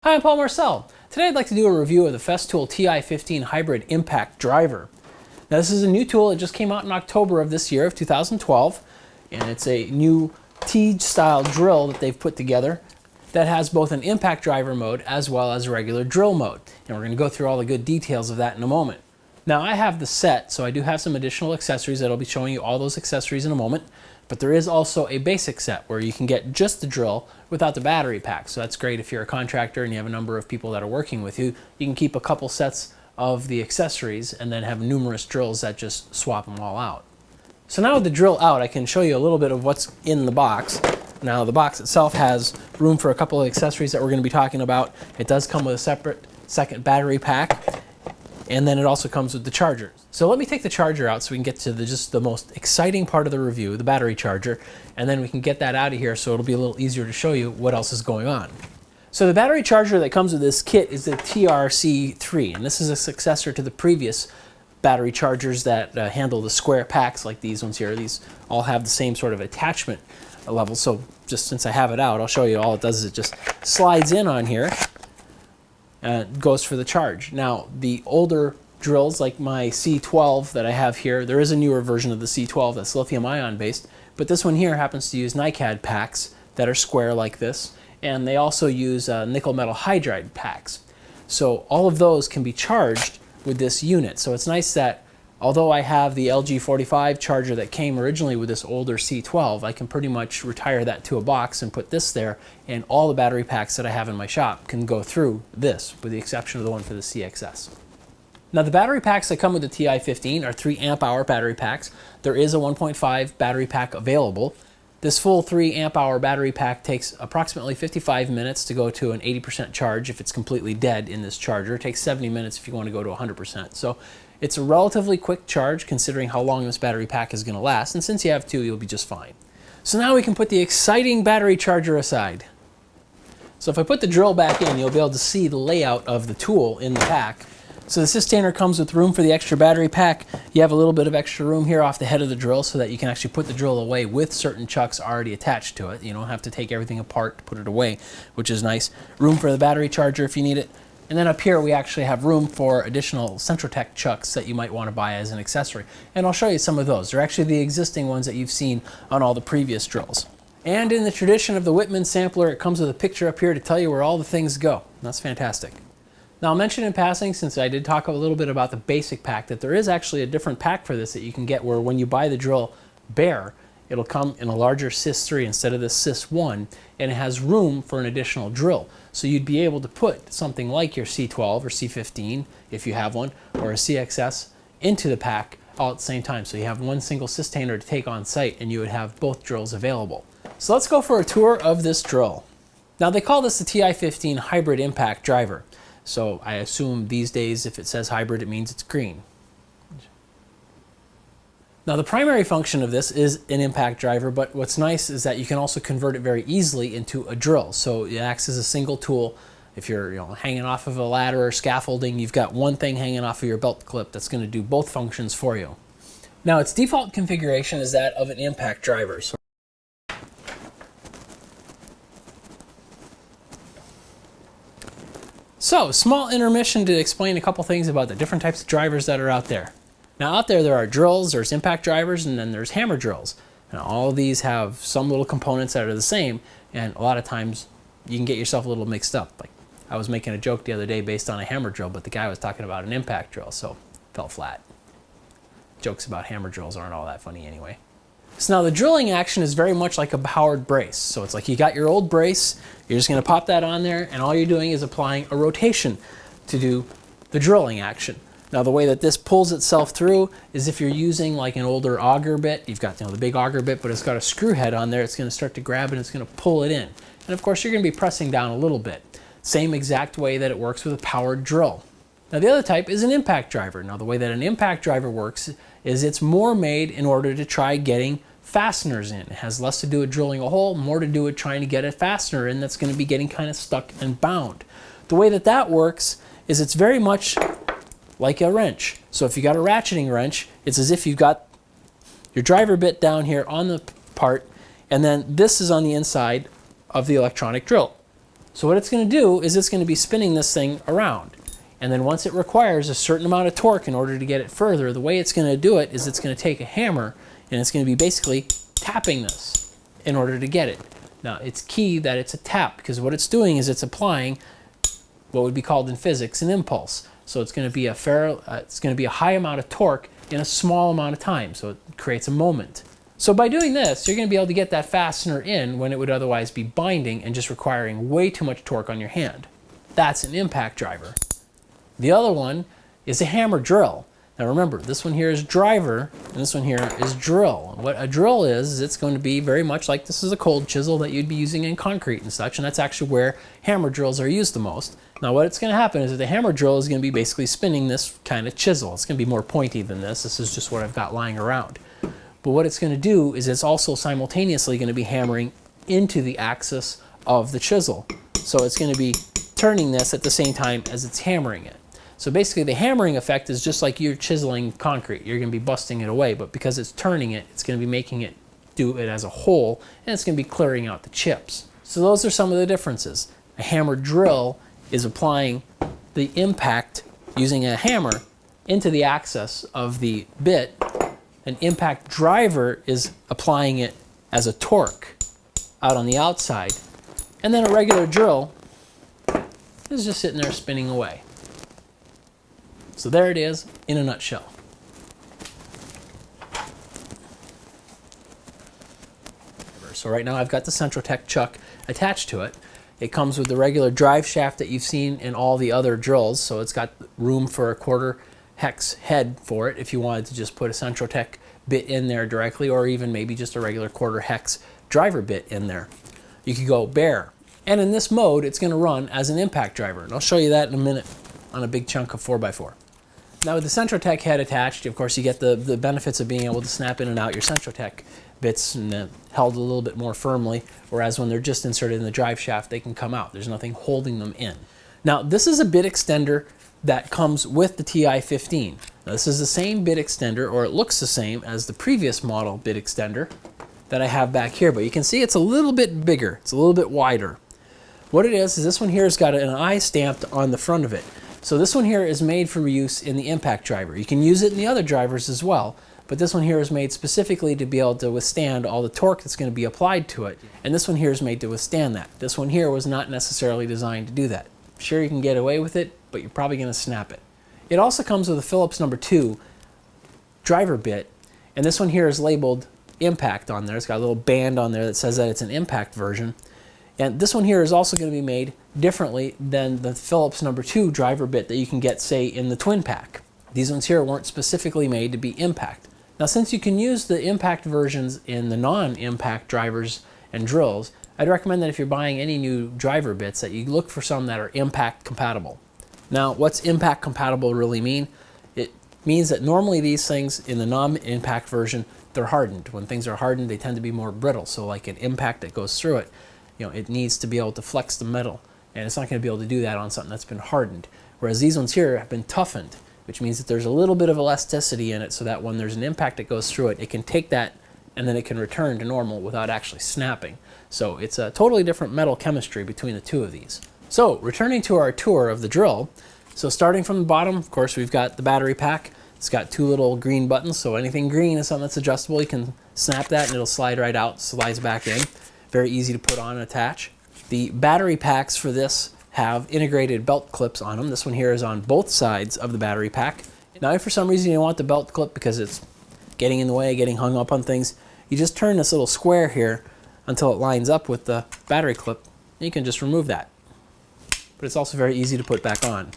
Hi, I'm Paul Marcel. Today I'd like to do a review of the Festool Ti-15 Hybrid Impact Driver. Now this is a new tool that just came out in October of this year, of 2012, and it's a new T-style drill that they've put together that has both an impact driver mode as well as a regular drill mode. And we're going to go through all the good details of that in a moment. Now I have the set, so I do have some additional accessories that I'll be showing you all those accessories in a moment. But there is also a basic set where you can get just the drill without the battery pack. So that's great if you're a contractor and you have a number of people that are working with you. You can keep a couple sets of the accessories and then have numerous drills that just swap them all out. So now with the drill out, I can show you a little bit of what's in the box. Now the box itself has room for a couple of accessories that we're going to be talking about. It does come with a separate second battery pack, and then it also comes with the charger. So let me take the charger out so we can get to just the most exciting part of the review, the battery charger, and then we can get that out of here so it'll be a little easier to show you what else is going on. So the battery charger that comes with this kit is the TRC3, and this is a successor to the previous battery chargers that handle the square packs like these ones here. These all have the same sort of attachment level, so just since I have it out, I'll show you. All it does is it just slides in on here and goes for the charge. Now the older drills like my C12 that I have here, there is a newer version of the C12 that's lithium ion based, but this one here happens to use NiCad packs that are square like this, and they also use nickel metal hydride packs. So all of those can be charged with this unit. So it's nice that although I have the LG45 charger that came originally with this older C12, I can pretty much retire that to a box and put this there, and all the battery packs that I have in my shop can go through this, with the exception of the one for the CXS. Now the battery packs that come with the Ti-15 are 3 amp hour battery packs. There is a 1.5 battery pack available. This full 3 amp hour battery pack takes approximately 55 minutes to go to an 80% charge if it's completely dead in this charger. It takes 70 minutes if you want to go to 100%. So it's a relatively quick charge considering how long this battery pack is going to last, and since you have 2, you'll be just fine. So now we can put the exciting battery charger aside. So if I put the drill back in, you'll be able to see the layout of the tool in the pack. So the sustainer comes with room for the extra battery pack. You have a little bit of extra room here off the head of the drill so that you can actually put the drill away with certain chucks already attached to it. You don't have to take everything apart to put it away, which is nice. Room for the battery charger if you need it. And then up here we actually have room for additional Centrotech chucks that you might want to buy as an accessory. And I'll show you some of those. They're actually the existing ones that you've seen on all the previous drills. And in the tradition of the Whitman sampler, it comes with a picture up here to tell you where all the things go. That's fantastic. Now I'll mention in passing, since I did talk a little bit about the basic pack, that there is actually a different pack for this that you can get where when you buy the drill bare, it'll come in a larger CIS3 instead of the CIS1, and it has room for an additional drill. So you'd be able to put something like your C12 or C15, if you have one, or a CXS into the pack all at the same time. So you have one single sustainer to take on site and you would have both drills available. So let's go for a tour of this drill. Now they call this the Ti-15 Hybrid Impact Driver. So I assume these days if it says hybrid, it means it's green. Now the primary function of this is an impact driver, but what's nice is that you can also convert it very easily into a drill. So it acts as a single tool. If you're hanging off of a ladder or scaffolding, you've got one thing hanging off of your belt clip that's going to do both functions for you. Now its default configuration is that of an impact driver. So, small intermission to explain a couple things about the different types of drivers that are out there. Now out there are drills, there's impact drivers, and then there's hammer drills. Now all of these have some little components that are the same, and a lot of times you can get yourself a little mixed up. Like I was making a joke the other day based on a hammer drill, but the guy was talking about an impact drill, so it fell flat. Jokes about hammer drills aren't all that funny anyway. So now the drilling action is very much like a powered brace. So it's like you got your old brace, you're just going to pop that on there, and all you're doing is applying a rotation to do the drilling action. Now the way that this pulls itself through is if you're using like an older auger bit, you've got the big auger bit, but it's got a screw head on there, it's going to start to grab and it's going to pull it in. And of course you're going to be pressing down a little bit. Same exact way that it works with a powered drill. Now the other type is an impact driver. Now the way that an impact driver works is it's more made in order to try getting fasteners in. It has less to do with drilling a hole, more to do with trying to get a fastener in that's going to be getting kind of stuck and bound. The way that that works is it's very much like a wrench. So if you got a ratcheting wrench, it's as if you've got your driver bit down here on the part, and then this is on the inside of the electronic drill. So what it's going to do is it's going to be spinning this thing around. And then once it requires a certain amount of torque in order to get it further, the way it's going to do it is it's going to take a hammer and it's going to be basically tapping this in order to get it. Now, it's key that it's a tap, because what it's doing is it's applying what would be called in physics an impulse. So it's going to be a high amount of torque in a small amount of time, so it creates a moment. So by doing this, you're going to be able to get that fastener in when it would otherwise be binding and just requiring way too much torque on your hand. That's an impact driver. The other one is a hammer drill. Now remember, this one here is driver, and this one here is drill. And what a drill is it's going to be very much like this is a cold chisel that you'd be using in concrete and such, and that's actually where hammer drills are used the most. Now what's going to happen is that the hammer drill is going to be basically spinning this kind of chisel. It's going to be more pointy than this. This is just what I've got lying around. But what it's going to do is it's also simultaneously going to be hammering into the axis of the chisel. So it's going to be turning this at the same time as it's hammering it. So basically the hammering effect is just like you're chiseling concrete. You're going to be busting it away, but because it's turning it, it's going to be making it do it as a whole, and it's going to be clearing out the chips. So those are some of the differences. A hammer drill is applying the impact using a hammer into the axis of the bit. An impact driver is applying it as a torque out on the outside. And then a regular drill is just sitting there spinning away. So there it is in a nutshell. So right now I've got the Centrotech chuck attached to it. It comes with the regular drive shaft that you've seen in all the other drills, so it's got room for a 1/4 hex head for it if you wanted to just put a Centrotech bit in there directly, or even maybe just a regular 1/4 hex driver bit in there. You could go bare. And in this mode, it's going to run as an impact driver. And I'll show you that in a minute on a big chunk of 4x4. Now with the Centrotech head attached, of course you get the benefits of being able to snap in and out your Centrotech bits and held a little bit more firmly, whereas when they're just inserted in the drive shaft, they can come out. There's nothing holding them in. Now this is a bit extender that comes with the Ti-15. Now this is the same bit extender, or it looks the same as the previous model bit extender that I have back here, but you can see it's a little bit bigger, it's a little bit wider. What it is this one here has got an eye stamped on the front of it. So this one here is made for use in the impact driver. You can use it in the other drivers as well, but this one here is made specifically to be able to withstand all the torque that's going to be applied to it. And this one here is made to withstand that. This one here was not necessarily designed to do that. Sure, you can get away with it, but you're probably going to snap it. It also comes with a Phillips #2 driver bit, and this one here is labeled impact on there. It's got a little band on there that says that it's an impact version. And this one here is also going to be made differently than the Phillips #2 driver bit that you can get, say, in the twin pack. These ones here weren't specifically made to be impact. Now, since you can use the impact versions in the non-impact drivers and drills, I'd recommend that if you're buying any new driver bits that you look for some that are impact compatible. Now, what's impact compatible really mean? It means that normally these things in the non-impact version, they're hardened. When things are hardened, they tend to be more brittle. So like an impact that goes through it, it needs to be able to flex the metal, and it's not going to be able to do that on something that's been hardened. Whereas these ones here have been toughened, which means that there's a little bit of elasticity in it so that when there's an impact that goes through it, it can take that and then it can return to normal without actually snapping. So it's a totally different metal chemistry between the two of these. So returning to our tour of the drill, so starting from the bottom, of course, we've got the battery pack. It's got 2 little green buttons, so anything green is something that's adjustable. You can snap that and it'll slide right out, slides back in. Very easy to put on and attach. The battery packs for this have integrated belt clips on them. This one here is on both sides of the battery pack. Now if for some reason you want the belt clip because it's getting in the way, getting hung up on things, you just turn this little square here until it lines up with the battery clip, and you can just remove that. But it's also very easy to put back on.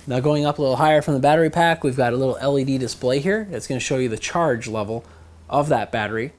Now going up a little higher from the battery pack, we've got a little LED display here. It's going to show you the charge level of that battery.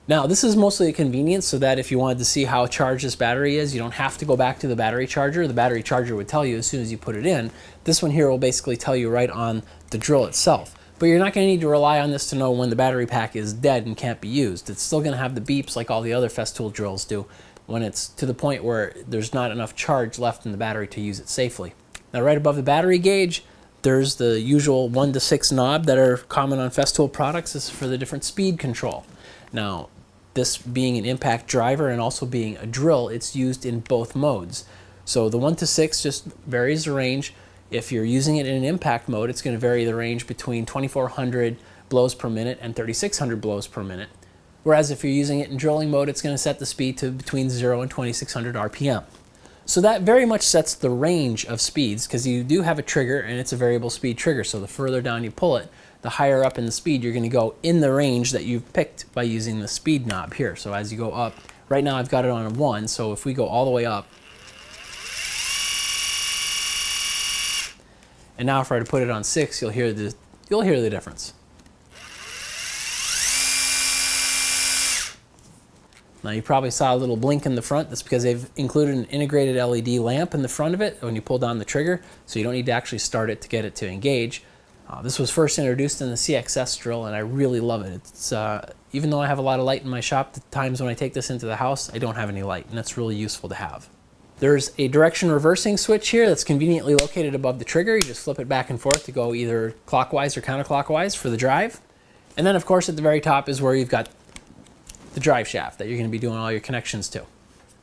Now this is mostly a convenience so that if you wanted to see how charged this battery is, you don't have to go back to the battery charger. The battery charger would tell you as soon as you put it in. This one here will basically tell you right on the drill itself. But you're not going to need to rely on this to know when the battery pack is dead and can't be used. It's still going to have the beeps like all the other Festool drills do when it's to the point where there's not enough charge left in the battery to use it safely. Now right above the battery gauge, there's the usual 1 to 6 knob that are common on Festool products. This is for the different speed control. Now, this being an impact driver and also being a drill, it's used in both modes. So the 1 to 6 just varies the range. If you're using it in an impact mode, it's going to vary the range between 2,400 blows per minute and 3,600 blows per minute. Whereas if you're using it in drilling mode, it's going to set the speed to between 0 and 2,600 RPM. So that very much sets the range of speeds, because you do have a trigger and it's a variable speed trigger. So the further down you pull it, the higher up in the speed you're going to go in the range that you've picked by using the speed knob here. So as you go up, right now I've got it on a 1, so if we go all the way up, and now if I were to put it on 6, you'll hear the difference. Now you probably saw a little blink in the front. That's because they've included an integrated LED lamp in the front of it when you pull down the trigger, so you don't need to actually start it to get it to engage. This was first introduced in the CXS drill, and I really love it. It's, even though I have a lot of light in my shop, the times when I take this into the house, I don't have any light, and that's really useful to have. There's a direction reversing switch here that's conveniently located above the trigger. You just flip it back and forth to go either clockwise or counterclockwise for the drive. And then, of course, at the very top is where you've got the drive shaft that you're going to be doing all your connections to.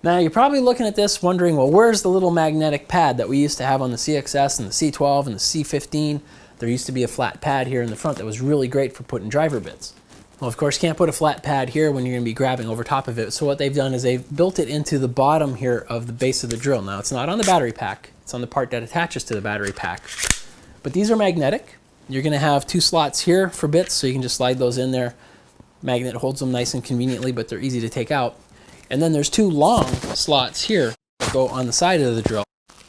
Now, you're probably looking at this wondering, well, where's the little magnetic pad that we used to have on the CXS and the C12 and the C15? There used to be a flat pad here in the front that was really great for putting driver bits. Well, of course, you can't put a flat pad here when you're going to be grabbing over top of it. So what they've done is they've built it into the bottom here of the base of the drill. Now, it's not on the battery pack. It's on the part that attaches to the battery pack. But these are magnetic. You're going to have 2 slots here for bits, so you can just slide those in there. Magnet holds them nice and conveniently, but they're easy to take out. And then there's 2 long slots here that go on the side of the drill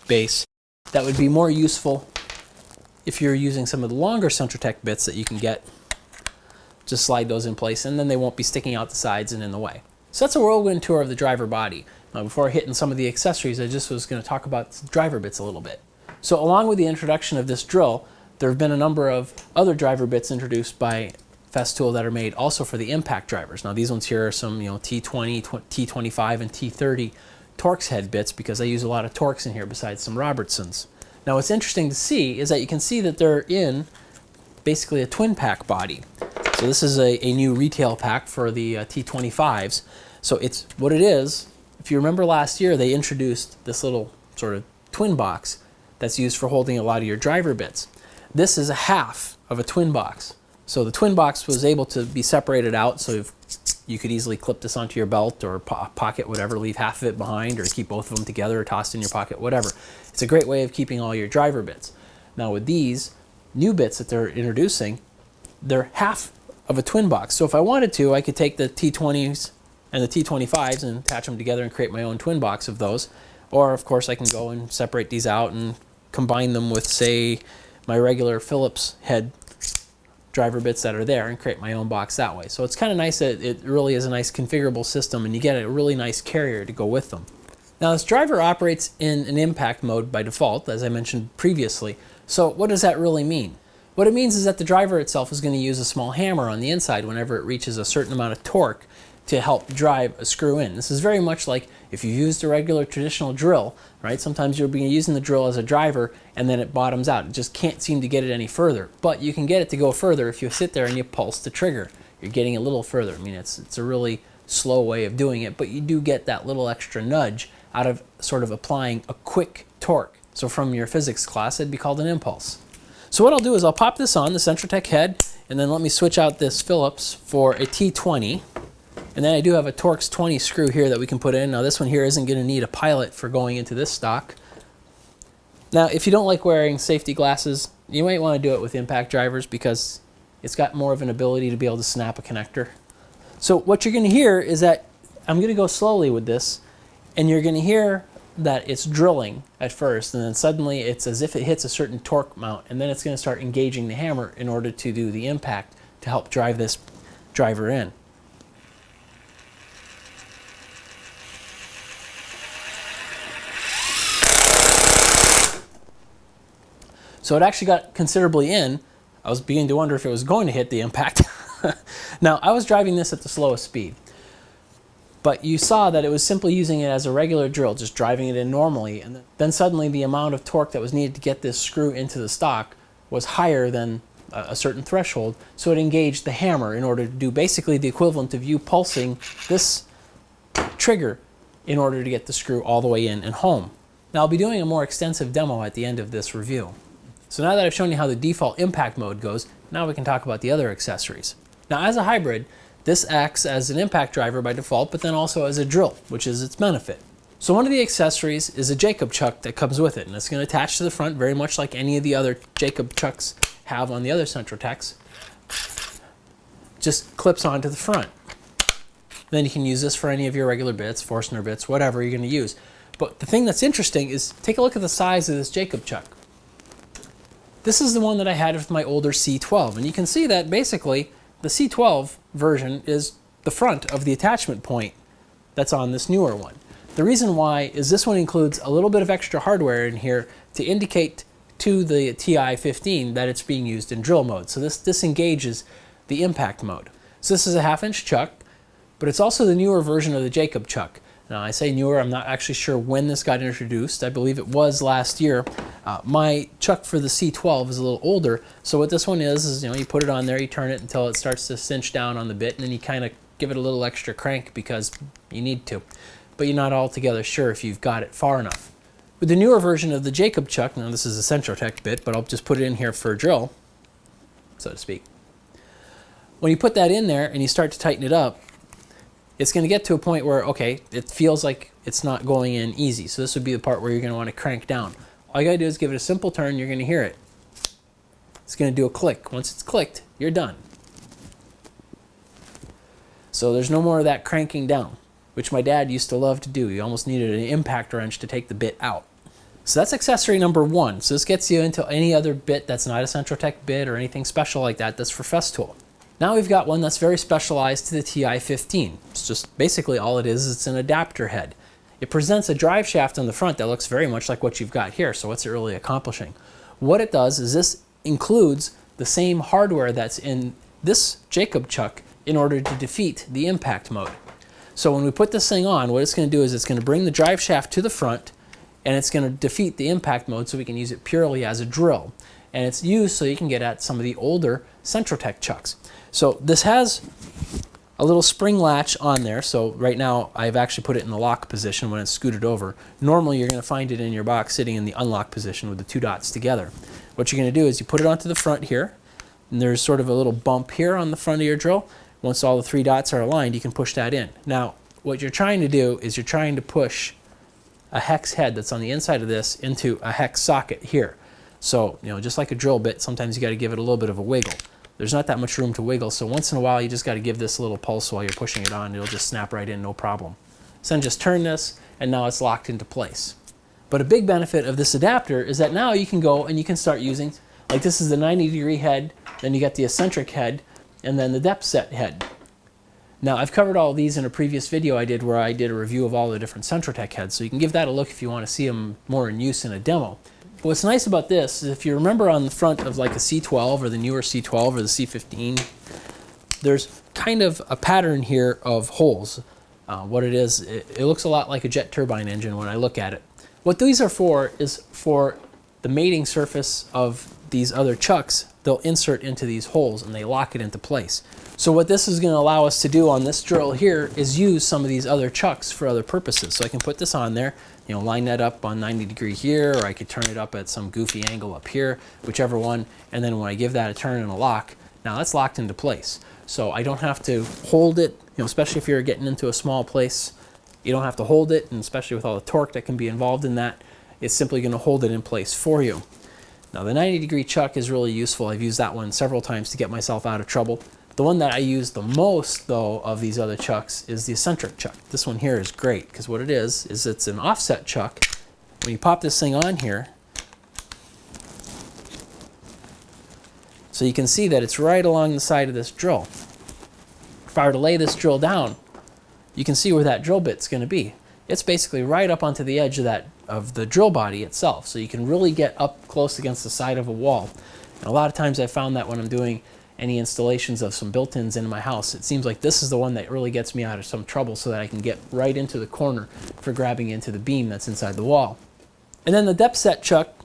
base that would be more useful if you're using some of the longer Centrotech bits that you can get. Just slide those in place, and then they won't be sticking out the sides and in the way. So that's a whirlwind tour of the driver body. Now, before hitting some of the accessories, I just was going to talk about driver bits a little bit. So along with the introduction of this drill, there have been a number of other driver bits introduced by Festool that are made also for the impact drivers. Now, these ones here are some, T20, T25, and T30 Torx head bits, because I use a lot of Torx in here besides some Robertsons. Now, what's interesting to see is that you can see that they're in basically a twin pack body. So this is a new retail pack for the T25s. So it's what it is. If you remember last year, they introduced this little sort of twin box that's used for holding a lot of your driver bits. This is a half of a twin box. So the twin box was able to be separated out, so you could easily clip this onto your belt or pocket, whatever, leave half of it behind, or keep both of them together or tossed in your pocket, whatever. It's a great way of keeping all your driver bits. Now with these new bits that they're introducing, they're half of a twin box. So if I wanted to, I could take the T20s and the T25s and attach them together and create my own twin box of those. Or of course I can go and separate these out and combine them with, say, my regular Phillips head driver bits that are there and create my own box that way. So it's kind of nice that it really is a nice configurable system, and you get a really nice carrier to go with them. Now, this driver operates in an impact mode by default, as I mentioned previously. So what does that really mean? What it means is that the driver itself is going to use a small hammer on the inside whenever it reaches a certain amount of torque to help drive a screw in. This is very much like if you used a regular traditional drill, right? Sometimes you'll be using the drill as a driver and then it bottoms out. It just can't seem to get it any further. But you can get it to go further if you sit there and you pulse the trigger. You're getting a little further. I mean, it's a really slow way of doing it, but you do get that little extra nudge out of sort of applying a quick torque. So from your physics class, it'd be called an impulse. So what I'll do is I'll pop this on, the Centrotech head, and then let me switch out this Phillips for a T20. And then I do have a Torx 20 screw here that we can put in. Now this one here isn't going to need a pilot for going into this stock. Now if you don't like wearing safety glasses, you might want to do it with impact drivers because it's got more of an ability to be able to snap a connector. So what you're going to hear is that I'm going to go slowly with this, and you're going to hear that it's drilling at first, and then suddenly it's as if it hits a certain torque mount, and then it's going to start engaging the hammer in order to do the impact to help drive this driver in. So it actually got considerably in. I was beginning to wonder if it was going to hit the impact. Now, I was driving this at the slowest speed, but you saw that it was simply using it as a regular drill, just driving it in normally, and then suddenly the amount of torque that was needed to get this screw into the stock was higher than a certain threshold, so it engaged the hammer in order to do basically the equivalent of you pulsing this trigger in order to get the screw all the way in and home. Now I'll be doing a more extensive demo at the end of this review. So now that I've shown you how the default impact mode goes, now we can talk about the other accessories. Now as a hybrid, this acts as an impact driver by default, but then also as a drill, which is its benefit. So one of the accessories is a Jacob chuck that comes with it, and it's going to attach to the front very much like any of the other Jacob chucks have on the other Centrotechs. Just clips onto the front. Then you can use this for any of your regular bits, Forstner bits, whatever you're going to use. But the thing that's interesting is take a look at the size of this Jacob chuck. This is the one that I had with my older C12, and you can see that basically the C12 version is the front of the attachment point that's on this newer one. The reason why is this one includes a little bit of extra hardware in here to indicate to the Ti-15 that it's being used in drill mode. So this disengages the impact mode. So this is a 1/2-inch chuck, but it's also the newer version of the Jacob chuck. Now I say newer, I'm not actually sure when this got introduced. I believe it was last year. My chuck for the C12 is a little older, so what this one is you put it on there, you turn it until it starts to cinch down on the bit, and then you kind of give it a little extra crank because you need to. But you're not altogether sure if you've got it far enough. With the newer version of the Jacob chuck, now this is a Centrotech bit, but I'll just put it in here for a drill, so to speak. When you put that in there and you start to tighten it up, it's going to get to a point where, okay, it feels like it's not going in easy. So this would be the part where you're going to want to crank down. All you got to do is give it a simple turn, you're going to hear it. It's going to do a click. Once it's clicked, you're done. So there's no more of that cranking down, which my dad used to love to do. He almost needed an impact wrench to take the bit out. So that's accessory number one. So this gets you into any other bit that's not a Centrotech bit or anything special like that that's for Festool. Now we've got one that's very specialized to the Ti-15. It's just basically all it is, it's an adapter head. It presents a drive shaft on the front that looks very much like what you've got here, so what's it really accomplishing? What it does is this includes the same hardware that's in this Jacob chuck in order to defeat the impact mode. So when we put this thing on, what it's going to do is it's going to bring the drive shaft to the front, and it's going to defeat the impact mode so we can use it purely as a drill. And it's used so you can get at some of the older Centrotech chucks. So this has a little spring latch on there. So right now I've actually put it in the lock position when it's scooted over. Normally you're going to find it in your box sitting in the unlock position with the two dots together. What you're going to do is you put it onto the front here, and there's sort of a little bump here on the front of your drill. Once all the three dots are aligned, you can push that in. Now what you're trying to do is you're trying to push a hex head that's on the inside of this into a hex socket here. So, just like a drill bit, sometimes you got to give it a little bit of a wiggle. There's not that much room to wiggle, so once in a while you just got to give this a little pulse while you're pushing it on. It'll just snap right in, no problem. So then just turn this, and now it's locked into place. But a big benefit of this adapter is that now you can go and you can start using, like this is the 90-degree head, then you got the eccentric head, and then the depth set head. Now I've covered all of these in a previous video I did where I did a review of all the different Centrotech heads, so you can give that a look if you want to see them more in use in a demo. But what's nice about this is if you remember on the front of like a C12 or the newer C12 or the C15, there's kind of a pattern here of holes. What it is, it looks a lot like a jet turbine engine when I look at it. What these are for is for the mating surface of these other chucks. They'll insert into these holes and they lock it into place. So what this is going to allow us to do on this drill here is use some of these other chucks for other purposes. So I can put this on there, line that up on 90 degree here, or I could turn it up at some goofy angle up here, whichever one, and then when I give that a turn and a lock, now that's locked into place. So I don't have to hold it, especially if you're getting into a small place, you don't have to hold it, and especially with all the torque that can be involved in that, it's simply going to hold it in place for you. Now the 90-degree chuck is really useful. I've used that one several times to get myself out of trouble. The one that I use the most, though, of these other chucks is the eccentric chuck. This one here is great because what it is it's an offset chuck. When you pop this thing on here, so you can see that it's right along the side of this drill. If I were to lay this drill down, you can see where that drill bit's going to be. It's basically right up onto the edge of the drill body itself, so you can really get up close against the side of a wall. And a lot of times I found that when I'm doing any installations of some built-ins in my house, it seems like this is the one that really gets me out of some trouble so that I can get right into the corner for grabbing into the beam that's inside the wall. And then the depth set chuck,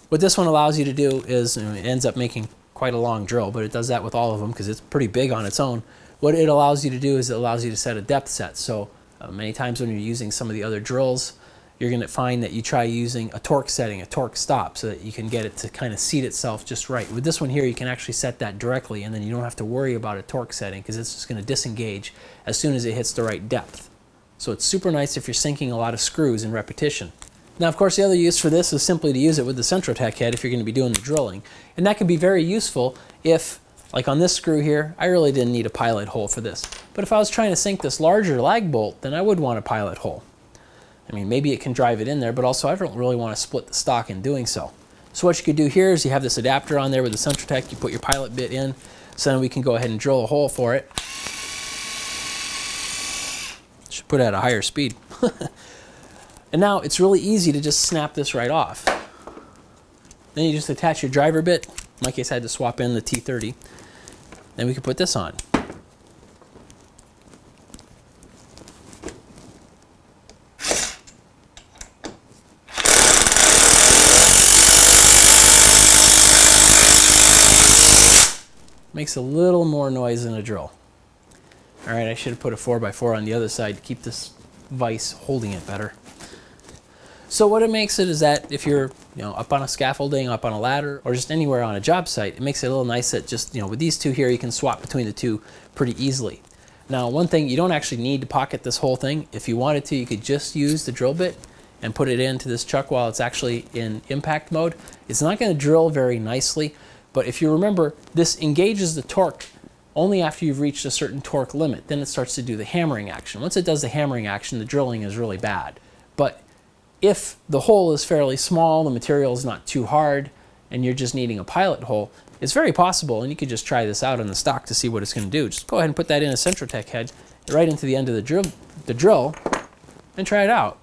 what this one allows you to do is, it ends up making quite a long drill, but it does that with all of them because it's pretty big on its own. What it allows you to do is it allows you to set a depth set. So many times when you're using some of the other drills you're going to find that you try using a torque setting, a torque stop, so that you can get it to kind of seat itself just right. With this one here, you can actually set that directly, and then you don't have to worry about a torque setting because it's just going to disengage as soon as it hits the right depth. So it's super nice if you're sinking a lot of screws in repetition. Now, of course, the other use for this is simply to use it with the Centrotech head if you're going to be doing the drilling. And that can be very useful if, like on this screw here, I really didn't need a pilot hole for this. But if I was trying to sink this larger lag bolt, then I would want a pilot hole. I mean, maybe it can drive it in there, but also I don't really want to split the stock in doing so. So what you could do here is you have this adapter on there with the Centrotech, you put your pilot bit in, so then we can go ahead and drill a hole for it. Should put it at a higher speed. And now it's really easy to just snap this right off. Then you just attach your driver bit. In my case, I had to swap in the T30. Then we can put this on. Makes a little more noise than a drill. All right, I should have put a 4x4 on the other side to keep this vise holding it better. So what it makes it is that if you're up on a scaffolding, up on a ladder, or just anywhere on a job site, it makes it a little nice that just, with these two here, you can swap between the two pretty easily. Now, one thing, you don't actually need to pocket this whole thing. If you wanted to, you could just use the drill bit and put it into this chuck while it's actually in impact mode. It's not going to drill very nicely, but if you remember, this engages the torque only after you've reached a certain torque limit. Then it starts to do the hammering action. Once it does the hammering action, the drilling is really bad. But if the hole is fairly small, the material is not too hard, and you're just needing a pilot hole, it's very possible, and you could just try this out on the stock to see what it's going to do. Just go ahead and put that in a Centrotech head right into the end of the drill and try it out.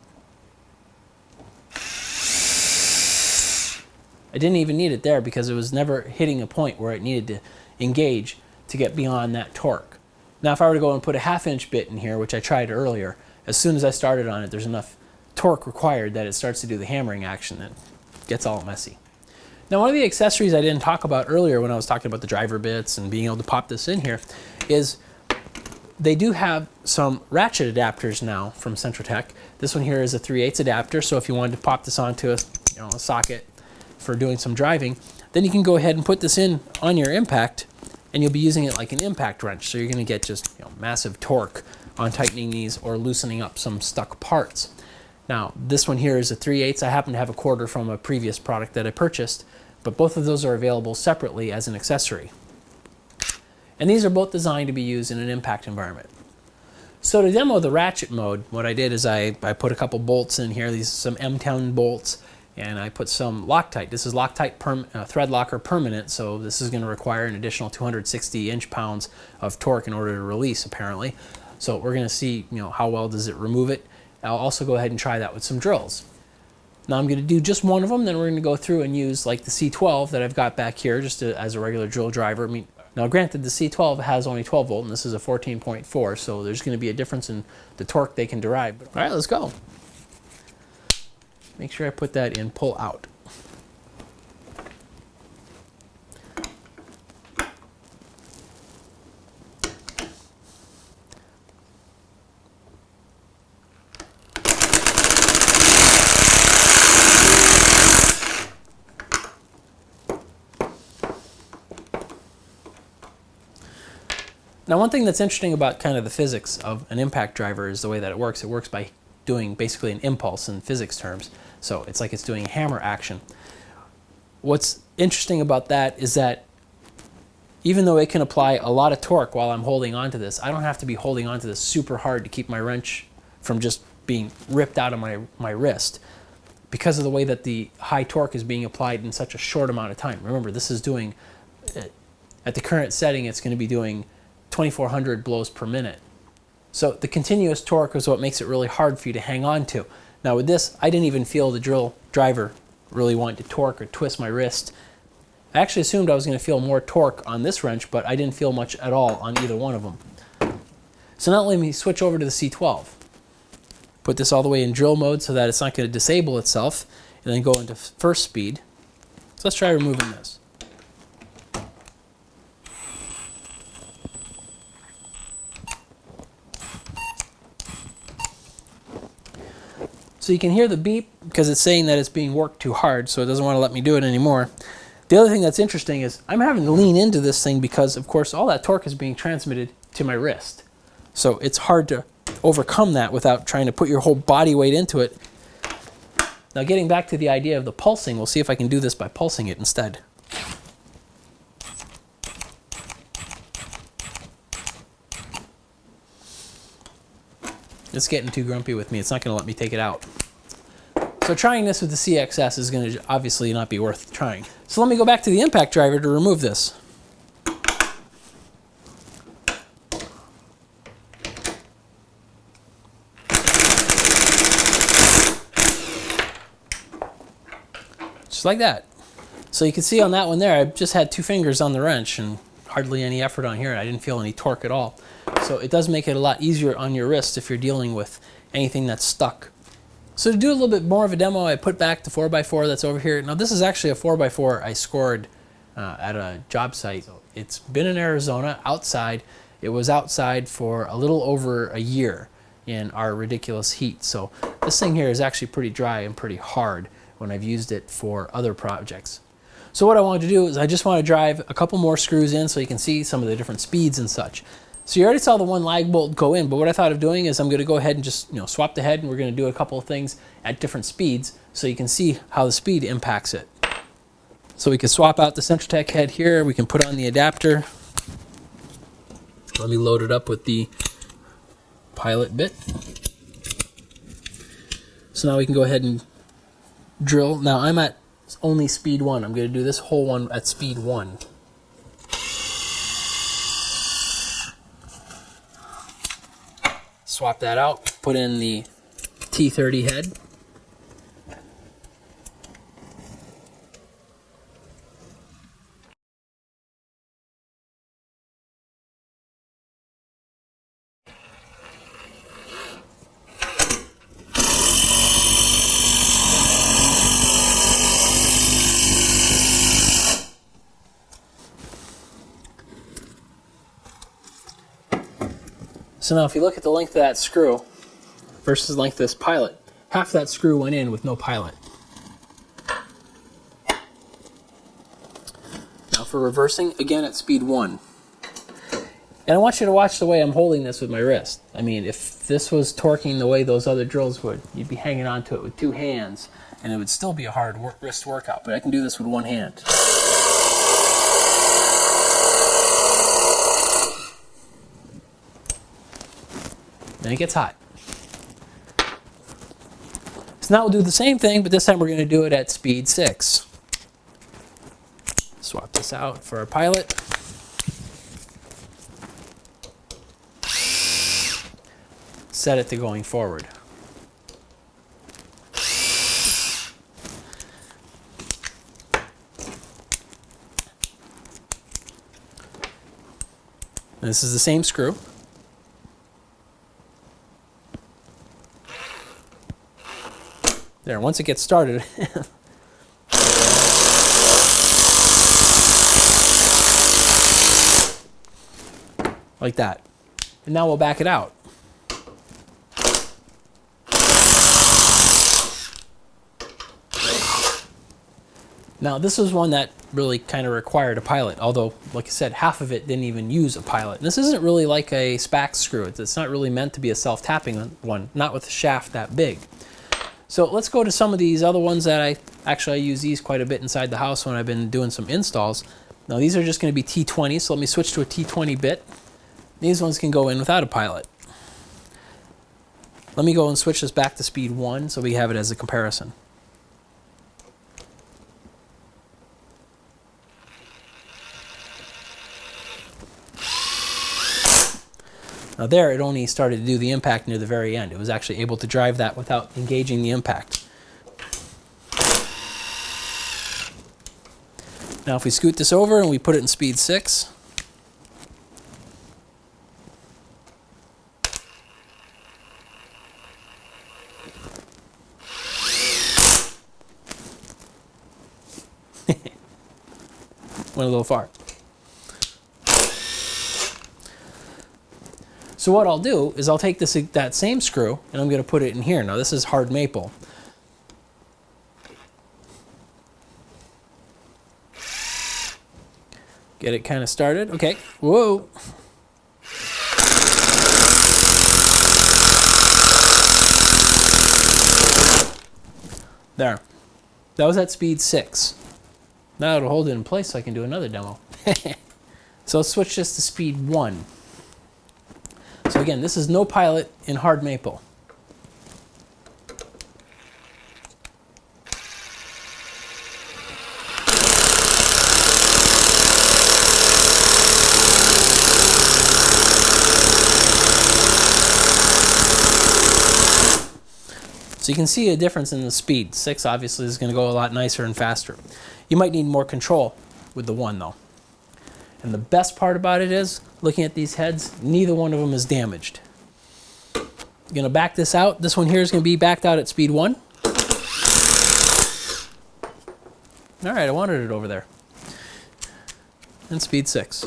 I didn't even need it there because it was never hitting a point where it needed to engage to get beyond that torque. Now, if I were to go and put a 1/2-inch bit in here, which I tried earlier, as soon as I started on it, there's enough torque required that it starts to do the hammering action that gets all messy. Now, one of the accessories I didn't talk about earlier when I was talking about the driver bits and being able to pop this in here is they do have some ratchet adapters now from Centrotech. This one here is a 3/8 adapter, so if you wanted to pop this onto a socket for doing some driving, then you can go ahead and put this in on your impact, and you'll be using it like an impact wrench. So you're going to get just massive torque on tightening these or loosening up some stuck parts. Now, this one here is a 3/8. I happen to have a 1/4 from a previous product that I purchased, but both of those are available separately as an accessory. And these are both designed to be used in an impact environment. So to demo the ratchet mode, what I did is I put a couple bolts in here. These are some M10 bolts, and I put some Loctite. This is Loctite thread locker permanent, so this is going to require an additional 260 inch-pounds of torque in order to release, apparently. So we're going to see how well does it remove it. I'll also go ahead and try that with some drills. Now I'm going to do just one of them, then we're going to go through and use like the C12 that I've got back here just as a regular drill driver. Now granted, the C12 has only 12 volt and this is a 14.4, so there's going to be a difference in the torque they can derive. All right, let's go. Make sure I put that in pull out. Now, one thing that's interesting about kind of the physics of an impact driver is the way that it works. It works by doing basically an impulse in physics terms. So it's like it's doing hammer action. What's interesting about that is that even though it can apply a lot of torque while I'm holding onto this, I don't have to be holding onto this super hard to keep my wrench from just being ripped out of my wrist because of the way that the high torque is being applied in such a short amount of time. Remember, this is doing, at the current setting, it's going to be doing 2,400 blows per minute. So the continuous torque is what makes it really hard for you to hang on to. Now with this, I didn't even feel the drill driver really want to torque or twist my wrist. I actually assumed I was going to feel more torque on this wrench, but I didn't feel much at all on either one of them. So now let me switch over to the C12. Put this all the way in drill mode so that it's not going to disable itself, and then go into first speed. So let's try removing this. So So you can hear the beep because it's saying that it's being worked too hard, so it doesn't want to let me do it anymore. The other thing that's interesting is I'm having to lean into this thing because, of course, all that torque is being transmitted to my wrist. So it's hard to overcome that without trying to put your whole body weight into it. Now, getting back to the idea of the pulsing, we'll see if I can do this by pulsing it instead. It's getting too grumpy with me. It's not going to let me take it out. So trying this with the CXS is going to obviously not be worth trying. So let me go back to the impact driver to remove this. Just like that. So you can see on that one there, I just had 2 fingers on the wrench and hardly any effort on here. I didn't feel any torque at all. So it does make it a lot easier on your wrist if you're dealing with anything that's stuck. So to do a little bit more of a demo, I put back the 4x4 that's over here. Now this is actually a 4x4 I scored at a job site. It's been in Arizona, outside. It was outside for a little over a year in our ridiculous heat. So this thing here is actually pretty dry and pretty hard when I've used it for other projects. So what I wanted to do is I just want to drive a couple more screws in so you can see some of the different speeds and such. So you already saw the one lag bolt go in, but what I thought of doing is I'm going to go ahead and just swap the head, and we're going to do a couple of things at different speeds so you can see how the speed impacts it. So we can swap out the Centratec head here. We can put on the adapter. Let me load it up with the pilot bit. So now we can go ahead and drill. Now I'm at only speed 1. I'm going to do this whole one at speed 1. Swap that out, put in the T30 head. So now if you look at the length of that screw versus the length of this pilot, half that screw went in with no pilot. Now for reversing, again at speed 1. And I want you to watch the way I'm holding this with my wrist. I mean, if this was torquing the way those other drills would, you'd be hanging on to it with 2 hands, and it would still be a hard wrist workout, but I can do this with 1 hand. And it gets hot. So now we'll do the same thing, but this time we're going to do it at speed 6. Swap this out for our pilot. Set it to going forward. And this is the same screw. There, once it gets started, like that. And now we'll back it out. Now this was one that really kind of required a pilot, although, like I said, half of it didn't even use a pilot. And this isn't really like a SPAX screw. It's not really meant to be a self-tapping one, not with a shaft that big. So let's go to some of these other ones that I use these quite a bit inside the house when I've been doing some installs. Now these are just going to be T20, so let me switch to a T20 bit. These ones can go in without a pilot. Let me go and switch this back to speed 1 so we have it as a comparison. Now there, it only started to do the impact near the very end. It was actually able to drive that without engaging the impact. Now if we scoot this over and we put it in speed 6, went a little far. So what I'll do is I'll take that same screw and I'm going to put it in here. Now this is hard maple. Get it kind of started. Okay, whoa. There. That was at speed 6. Now it'll hold it in place so I can do another demo. So let's switch this to speed 1. So again, this is no pilot in hard maple. So you can see a difference in the speed. 6 obviously is going to go a lot nicer and faster. You might need more control with the 1 though. And the best part about it is, looking at these heads, neither one of them is damaged. I'm going to back this out. This one here is going to be backed out at speed 1. All right, I wanted it over there. And speed 6.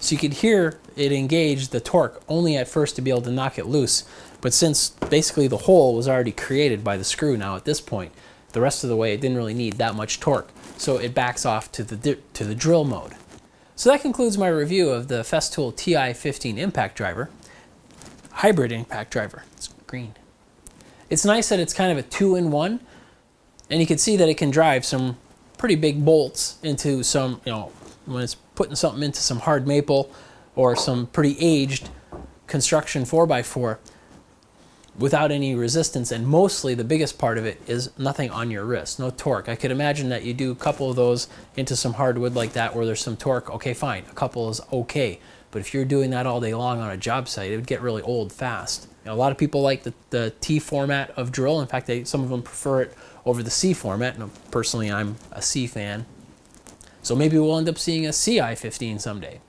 So you could hear it engage the torque only at first to be able to knock it loose. But since basically the hole was already created by the screw now at this point, the rest of the way it didn't really need that much torque. So it backs off to the drill mode. So that concludes my review of the Festool Ti-15 impact driver. Hybrid impact driver. It's green. It's nice that it's kind of a 2-in-1. And you can see that it can drive some pretty big bolts into some, when it's putting something into some hard maple or some pretty aged construction 4x4 without any resistance, and mostly the biggest part of it is nothing on your wrist, no torque. I could imagine that you do a couple of those into some hardwood like that where there's some torque, okay fine, a couple is okay, but if you're doing that all day long on a job site, it would get really old fast. A lot of people like the T format of drill. In fact, some of them prefer it over the C format, and personally I'm a C fan. So maybe we'll end up seeing a CI-15 someday.